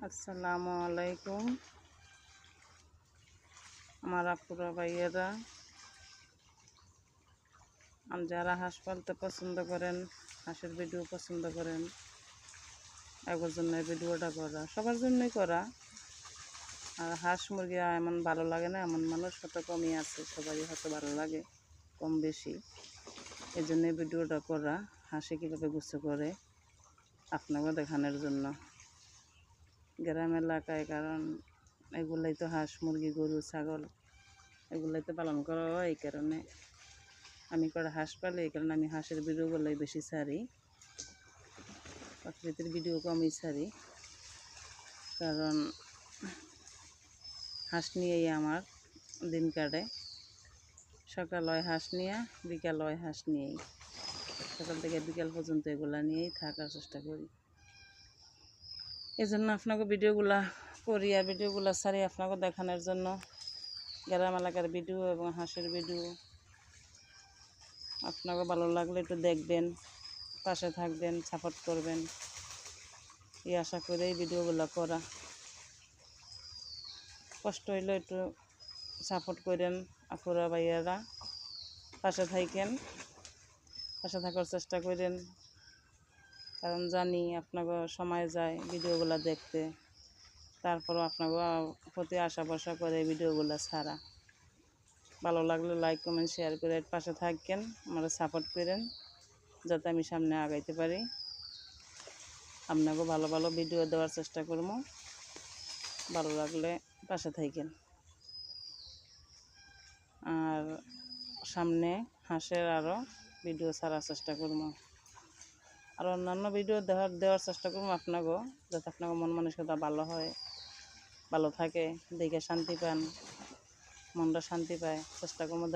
আসসালামু আলাইকুম। আমার আপুরা ভাইয়েরা, যারা হাঁস পালতে পছন্দ করেন, হাঁসের ভিডিও পছন্দ করেন, এগোর জন্য এই ভিডিওটা করা, সবার জন্যই করা। আর হাঁস মুরগি এমন ভালো লাগে না এমন মানুষ হয়তো কমই আছে, সবারই হয়তো ভালো লাগে কম বেশি। এই জন্য এই ভিডিওটা করা, হাঁসে কীভাবে গুছো করে আপনাকে দেখানোর জন্য। গ্রাম এলাকায়, কারণ এগুলাই তো হাঁস মুরগি গরু ছাগল এগুলাই তো পালন করা হয়। এই কারণে আমি কটা হাঁস পালি, এই কারণে আমি হাঁসের ভিডিওগুলোই বেশি ছাড়ি, প্রকৃতির ভিডিও কমই ছাড়ি। কারণ হাঁস নিয়েই আমার দিন কাটে। সকাল হয় হাঁস নিয়ে, বিকাল হয় হাঁস নিয়েই, সকাল থেকে বিকাল পর্যন্ত এগুলা নিয়েই থাকার চেষ্টা করি। এই জন্য আপনাকে ভিডিওগুলা করি আর ভিডিওগুলা ছাড়ি আপনাকে দেখানোর জন্য। গ্রাম এলাকার ভিডিও এবং হাঁসের ভিডিও আপনাকে ভালো লাগলে একটু দেখবেন, পাশে থাকবেন, সাপোর্ট করবেন, এই আশা করে এই ভিডিওগুলো করা। কষ্ট হইলে একটু সাপোর্ট করেন আপুরা ভাইয়ারা, পাশে থাকেন, পাশে থাকার চেষ্টা করেন। কারণ জানি আপনাকে সময় যায় ভিডিওগুলো দেখতে, তারপরও আপনাকে প্রতি আশা ভরসা করে ভিডিওগুলো ছাড়া। ভালো লাগলে লাইক কমেন্ট শেয়ার করে পাশে থাকেন, আমরা সাপোর্ট করেন যাতে আমি সামনে আগাইতে পারি। আপনাকেও ভালো ভালো ভিডিও দেওয়ার চেষ্টা করব। ভালো লাগলে পাশে থাকেন। আর সামনে হাঁসের আরও ভিডিও ছাড়ার চেষ্টা করব, আর অন্যান্য ভিডিও দেওয়ার চেষ্টা করব আপনাকেও, যাতে আপনাকে মন মানসিকতা ভালো হয়, ভালো থাকে, দেখে শান্তি পান, মনটা শান্তি পায়, চেষ্টা করব